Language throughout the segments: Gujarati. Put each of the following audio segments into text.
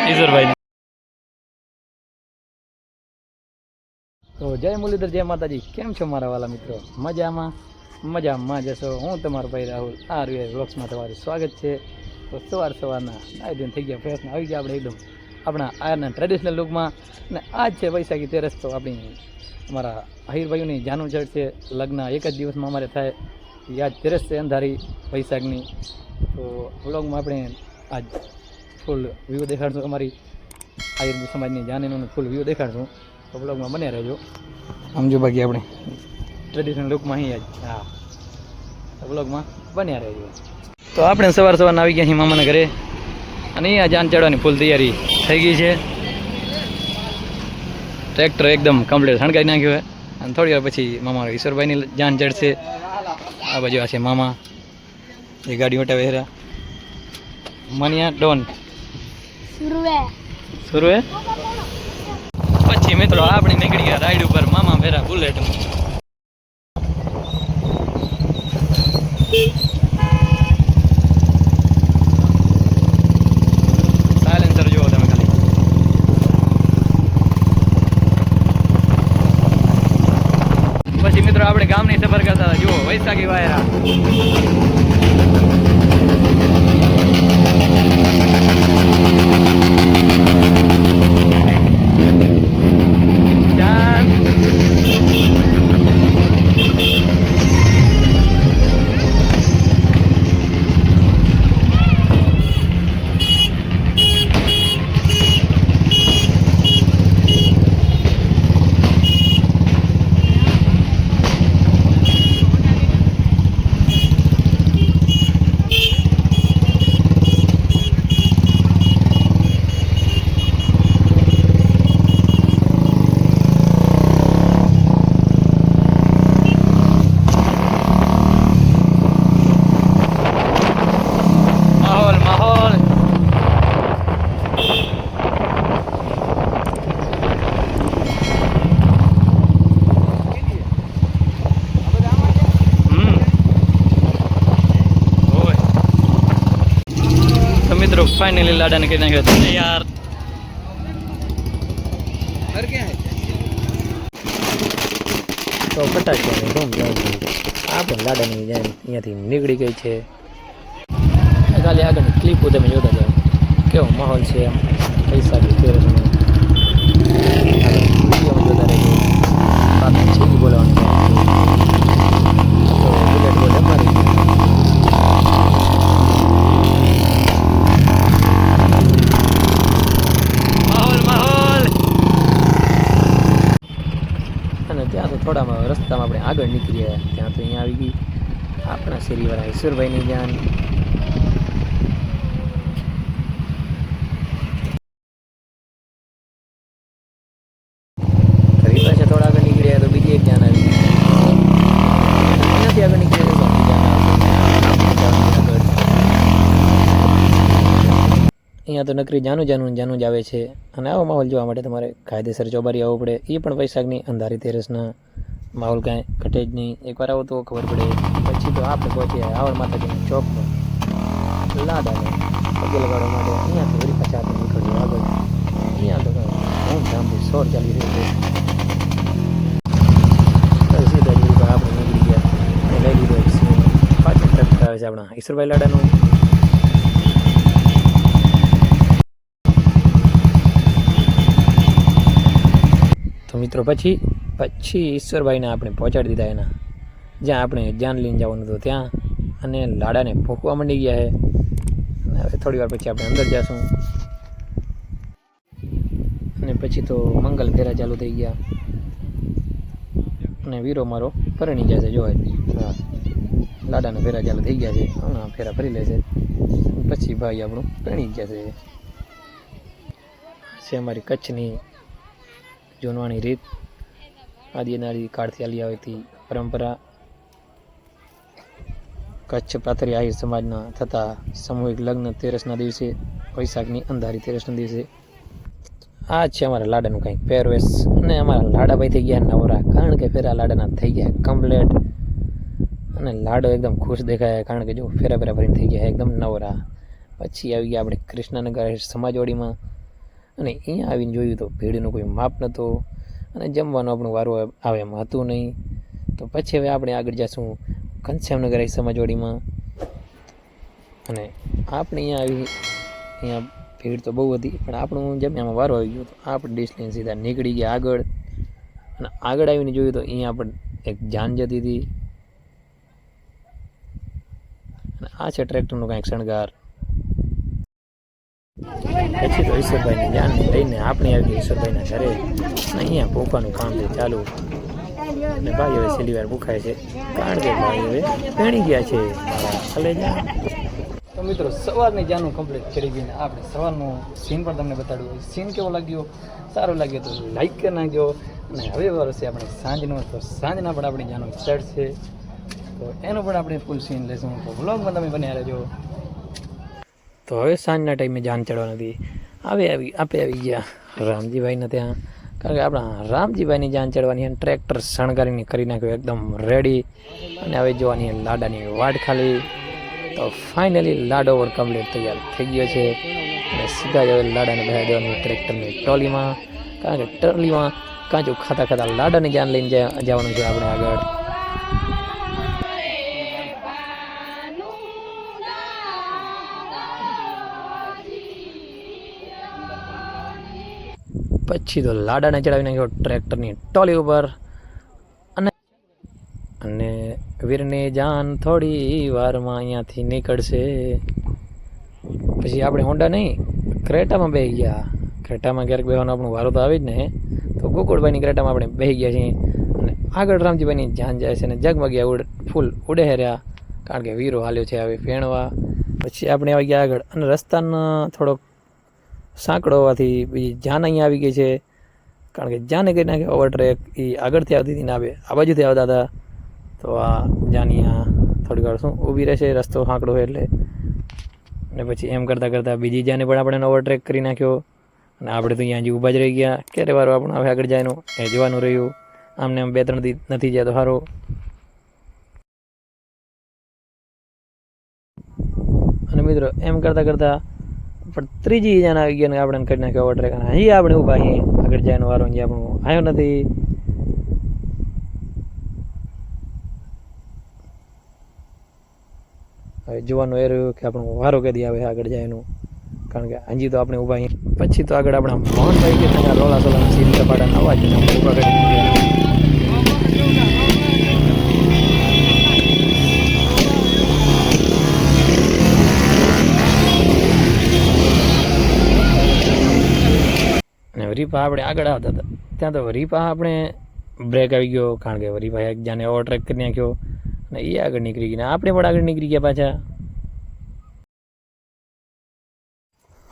ઈશ્વરભાઈ તો જય મુરલીધર, જય માતાજી. કેમ છો મારા વાલા મિત્રો? મજામાં જશો. હું તમારો ભાઈ રાહુલ આરવીઆઈ વ્લોગ્સમાં તમારું સ્વાગત છે. તો સવારના નાઈ થઈ ગયા, ફ્રેશ આવી ગયા આપણે એકદમ આપણા આયરના ટ્રેડિશનલ લુકમાં. અને આજ છે વૈશાખી તેરસ. તો આપણી અમારા આહિરભાઈઓની જાનું ચડ છે. લગ્ન એક જ દિવસમાં અમારે થાય. યાદ તેરસ છે અંધારી વૈશાખની. તો વ્લોગમાં આપણે આજ ફૂલ વ્યૂ દેખાડશું. અમારી આહિર સમાજની જાનીનું ફૂલ વ્યૂ દેખાડશું. તો બ્લોગમાં બન્યા રહેજો. સમજો બાકી આપણે ટ્રેડિશનલ લુકમાં અહીં હા, તો બ્લોગમાં બન્યા રહેજો. તો આપણે સવારના આવી ગયા છીએ મામાના ઘરે. અને અહીંયા જાન ચડવાની ફૂલ તૈયારી થઈ ગઈ છે. ટ્રેક્ટર એકદમ કમ્પ્લીટ શણગાઈ નાખ્યું છે. અને થોડી વાર પછી મામા ઈશ્વરભાઈની જાન ચડશે. આ બાજુ આ છે મામા, એ ગાડી ઓટાવે હેરા મનિયા ડોન સુરવે. પછી મિત્રો આપણે નીકળી ગયા રાઈડ ઉપર મામા ફેરા બુલેટ. સાયલેન્સર જુઓ તમે ખાલી. પછી મિત્રો આપણે ગામની સફર કરતા હતા. જુઓ વૈશાખી વાયરા. फाइनली लाडा ने कितना कहते हैं यार घर क्या है तो फटाक घूम जाओ. आप लाडा ની જાન અહીંયાથી નીકળી ગઈ છે. ખાલી આગળની ક્લિપ તમે જોતા જાઓ કેવો માહોલ છે. એમ વૈશાખી તેરસનો વિડીયોમાં જોતા રહેજો. બાકી છે બોલવાનું તો બુલેટ બોલે મારી. ત્યાં તો થોડામાં રસ્તામાં આપણે આગળ નીકળી ગયા. ત્યાં તો અહીંયા આવી ગઈ આપણા શેરીવાળા ઈશ્વરભાઈની જાન. ફરી પાછા થોડા આગળ નીકળ્યા તો બીજી એક જાન આવી ગઈ. અહીંયાથી આગળ નીકળ્યા તો જાન આગળ. અહીંયા તો નકરી જાનું જ આવે છે. અને આવો માહોલ જોવા માટે તમારે કાયદેસર ચોબારી આવવું પડે. એ પણ વૈશાખની અંધારી તેરસના માહોલ કાંઈ ઘટે જ નહીં. એકવાર આવો તો ખબર પડે. પછી તો આપણે પહોંચ્યા આવડ માતાજીના ચોકમાં લાડાને પગે લગાડવા માટે. અહીંયા તો વળી પાછા આપણે નીકળ્યું આગળ. અહીંયા તો ધૂમધામથી સોર ચાલી રહ્યું છે. સીધા જ આપણે નીકળી ગયા અને લઈ લીધો પાછળ ટ્રેક્ટર આવે છે આપણા ઈશ્વરભાઈ લાડાનું. તો મિત્રો પછી ઈશ્વરભાઈને આપણે પહોંચાડી દીધા એના જ્યાં આપણે જાન લઈને જવાનું હતું ત્યાં. અને લાડાને ભૂખવા માંડી ગયા છે. અને હવે થોડી વાર પછી આપણે અંદર જઈશું. અને પછી તો મંગલ ફેરા ચાલુ થઈ ગયા. અને વીરો મારો પરણી જશે. જો હા, લાડાના ફેરા ચાલુ થઈ ગયા છે. હમણાં ફેરા ફરી લેશે પછી ભાઈ આપણું પરણી જશે. છે અમારી કચ્છની જોનવાની રીત. આદિનારી કાળથી ચાલી આવતી પરંપરા. કચ્છ પાથરી આહિર સમાજના થતા સામૂહિક લગ્ન તેરસના દિવસે, વૈશાખની અંધારી તેરસના દિવસે. આ છે અમારા લાડાનું કંઈક પહેરવેશ. અને અમારા લાડાભાઈ થઈ ગયા નવરા, કારણ કે ફેરા લાડાના થઈ ગયા કમ્પ્લેટ. અને લાડો એકદમ ખુશ દેખાય, કારણ કે જો ફેરા ભરીને થઈ ગયા એકદમ નવરા. પછી આવી ગયા આપણે કૃષ્ણનગર સમાજવાડીમાં. અને અહીંયા આવીને જોયું તો ભીડનું કોઈ માપ નહોતું, અને જમવાનું આપણું વારું આવે એમ હતું નહીં. તો પછી હવે આપણે આગળ જઈશું ઘનશ્યામનગર સમાજવાડીમાં. અને આપણે અહીંયા અહીંયા ભીડ તો બહુ હતી, પણ આપણું જમ્યામાં વારો આવી ગયો. તો આપણે ડીશ લઈને સીધા નીકળી ગયા આગળ. અને આગળ આવીને જોયું તો અહીંયા પણ એક જાન જતી હતી. અને આ છે ટ્રેક્ટરનું કાંઈક શણગાર. પછી તો ઈશ્વરભાઈની જાન લઈને આપણે આવી ગયા ઈશ્વરભાઈના ઘરે. અહીંયા પોપાનું કામ છે ચાલુ. અને ભાઈ હવે છેલ્લી વાર ભૂખાય છે, કારણ કે ભાઈ હવે ભેણી ગયા છે કલેજા. તો મિત્રો સવારની જાનું કમ્પ્લીટ કરી ગઈને આપણે સવારનું સીન પણ તમને બતાડ્યું. સીન કેવો લાગ્યો? સારો લાગ્યો તો લાઈક કરી નાખજો. અને હવે વર્ષે આપણે સાંજનો, તો સાંજના પણ આપણી જાનું સેટ છે, તો એનો પણ આપણે ફૂલ સીન લેશું. તો વ્લોગમાં તમે બન્યા રહેજો. તો હવે સાંજના ટાઈમે જાન ચડવા નથી આપણે આવી ગયા રામજીભાઈને ત્યાં, કારણ કે આપણા રામજીભાઈની જાન ચડવાની ટ્રેક્ટર શણગારીને કરી નાખ્યું એકદમ રેડી. અને હવે જોવાની લાડાની વાટ ખાલી. તો ફાઇનલી લાડો પણ કમ્પ્લીટ તૈયાર થઈ ગયો છે. અને સીધા જ હવે લાડાને બેસી દેવાની ટ્રેક્ટરની ટ્રોલીમાં, કારણ કે ટ્રોલીમાં કાચું ખાતા ખાતા લાડાની જાન લઈને જવાનું છે આપણે આગળ. પછી તો લાડાને ચડાવી નાખ્યો ટ્રેક્ટરની ટ્રોલી ઉપર. અને વીરની જાન થોડી વારમાં અહીંયાથી નીકળશે. પછી આપણે હોન્ડા નહીં ક્રેટામાં બેસી ગયા. ક્રેટામાં ક્યારેક બેસવાનો આપણું વારો તો આવી જ ને. તો ગોકુળભાઈની ક્રેટામાં આપણે બેસી ગયા છીએ. અને આગળ રામજીભાઈની જાન જાય છે, અને જગમગ્યા ફૂલ ઉડે રહ્યા, કારણ કે વીરો હાલ્યો છે હવે ફેણવા. પછી આપણે આવી ગયા આગળ, અને રસ્તાનો થોડોક સાંકડો હોવાથી બીજી જાન અહીંયા આવી ગઈ છે, કારણ કે જાને કરી નાખી ઓવરટ્રેક. એ આગળથી આવતી હતી ને આ બાજુથી આવતા હતા. તો આ જાનિયા થોડી વાર શું ઊભી રહેશે, રસ્તો સાંકડો હોય એટલે. અને પછી એમ કરતાં કરતાં બીજી જાને પણ આપણે ઓવરટ્રેક કરી નાખ્યો. અને આપણે તો અહીંયા હજી ઊભા જ રહી ગયા. ક્યારે વારો આપણે હવે આગળ જાયનું એ જોવાનું રહ્યું. આમને આમ 2-3 દી નથી ગયા તો સારું. અને મિત્રો એમ કરતાં કરતાં પણ ત્રીજી જાન આવી ગયા, ને આપણે કરી નાખ્યો ઓવરટ્રેક. અને અહીં આપણે ઊભા અહીં આગળ જવાનો વારો હજી આપણું આવ્યો નથી. હવે જોવાનું એ રહ્યું કે આપણું વારો કદી આવે આગળ જાય એનું, કારણ કે હજી તો આપણે ઊભા અહીં. પછી તો આગળ આપણા મોહનભાઈ કે તને રોલા સોલા સીલ કપાડાના અવાજ ઊભા કરી દીધા. અને વરીપા આપણે આગળ આવતા હતા ત્યાં તો વરીપા આપણે બ્રેક આવી ગયો, કારણ કે વરીભાઈ એક જાને ઓવરટ્રેક કરી નાખ્યો. અને એ આગળ નીકળી ગયા, આપણે પણ આગળ નીકળી ગયા પાછા.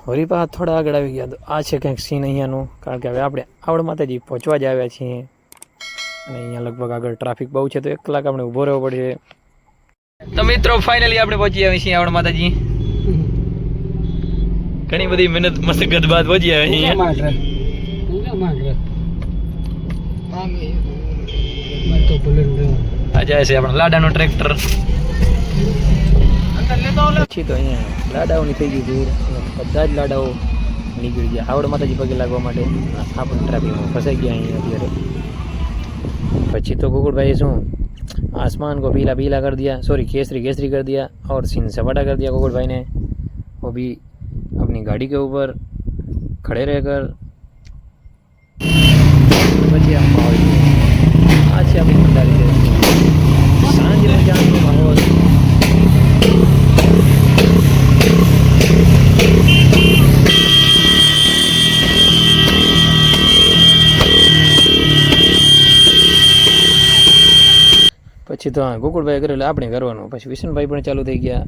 વરીપા થોડા આગળ આવી ગયા. તો આ છે કંઈક સીન અહીંયાનું, કારણ કે હવે આપણે આવડ માતાજી પહોંચવા જ આવ્યા છીએ. અને અહીંયા લગભગ આગળ ટ્રાફિક બહુ છે, તો 1 કલાક આપણે ઊભો રહેવો પડશે. તો મિત્રો ફાઇનલી આપણે પહોંચી આવ્યા છીએ આવડ માતાજી. ઘણી બધી મહેનત મશક્કત બાદ પહોંચી આવ્યા છીએ. આ જાય છે આપણા લાડાનો ટ્રેક્ટર. પછી તો અહીંયા લાડાઓની થઈ ગઈ દૂર, બધા જ લાડાઓ નીકળી ગયા આવડ માતાજી પગે લાગવા માટે. આપણે ટ્રાફિકમાં ફસાઈ ગયા અહીંયા અત્યારે. પછી તો कुकुड़भाई શું आसमान को पीला पीला कर दिया, सॉरी केसरी केसरी कर दिया, और सीन सपाटा कर दिया कुकुड़भाई ने. वो भी अपनी गाड़ी के ऊपर खड़े रहकर. પછી આ છે આપણી મંડારી છે. સાંજનો જાનનો માહોલ. પછી તો હા ગોકુળભાઈ કરેલું આપણે કરવાનું. પછી વિષ્ણુભાઈ પણ ચાલુ થઈ ગયા,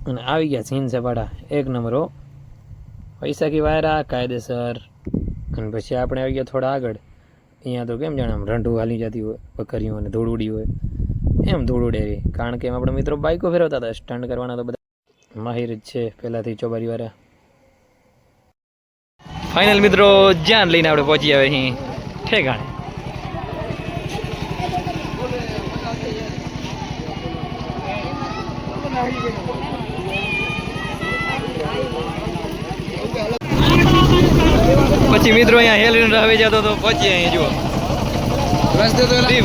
અને આવી ગયા સીન સપાટા 1 નંબર. વૈશાખી વાયરા કાયદેસર. અને પછી આપણે આવી ગયા થોડા આગળ. અહીંયા તો કેમ જાણે આમ રંઢું હાલી જતી હોય, બકરીઓ અને ધૂળ ઉડી હોય. એમ ધૂળ ઉડે એવી, કારણ કે એમ આપણા મિત્રો બાઇકો ફેરવતા હતા. સ્ટન્ટ કરવાના તો બધા માહિર જ છે પહેલાંથી ચોબારીવાળા. ફાઇનલ મિત્રો જાન લઈને આપણે પહોંચી આવે અહીં ઠેકાણે. પછી મિત્રો અહીંયા હેલવીન આવી જતો તો પહોંચીએ અહીં જુઓ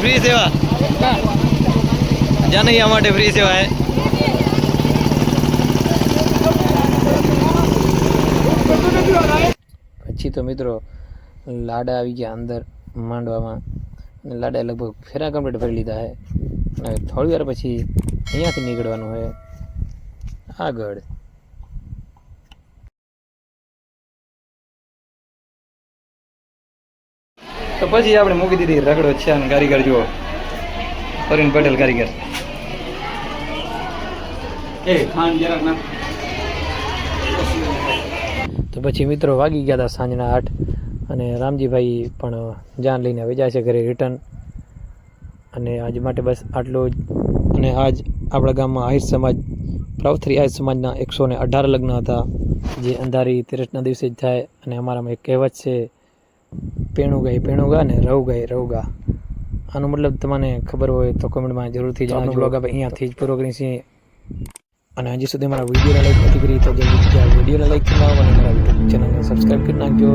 ફ્રી સેવા જાનૈયા માટે ફ્રી સેવા હે. પછી તો મિત્રો લાડા આવી ગયા અંદર માંડવામાં. લાડાએ લગભગ ફેરા કમ્પ્લીટ ફરી લીધા છે. હવે થોડી વાર પછી અહીંયાથી નીકળવાનું હોય આગળ. તો પછી આપણે મૂકી દીધી રગડો છે અને કારીગર જુઓ અરુણ પટેલ કારીગર. તો પછી મિત્રો વાગી ગયા હતા સાંજના 8 અને રામજીભાઈ પણ જાન લઈને હવે જાય છે ઘરે રિટર્ન. અને આજ માટે બસ આટલું જ. અને આજ આપણા ગામમાં આહિર સમાજ પ્રવથરી આહિર સમાજના 118 લગ્ન હતા, જે અંધારી તેરસના દિવસે જ થાય. અને અમારામાં એક કહેવત છે, પેણું ગા ને રહુ ગા. આનો મતલબ તમને ખબર હોય તો કોમેન્ટમાં જરૂરથી જણાવજો. બ્લોગ આપણે અહીંયાથી જ પૂરો કરીએ છીએ. અને હજી સુધી મારા વિડીયોને લાઈક નથી કરી તો જલ્દી વિડીયોને લાઈક કરી નાખો અને મારા યુટ્યુબ ચેનલને સબસ્ક્રાઈબ કરી નાખજો.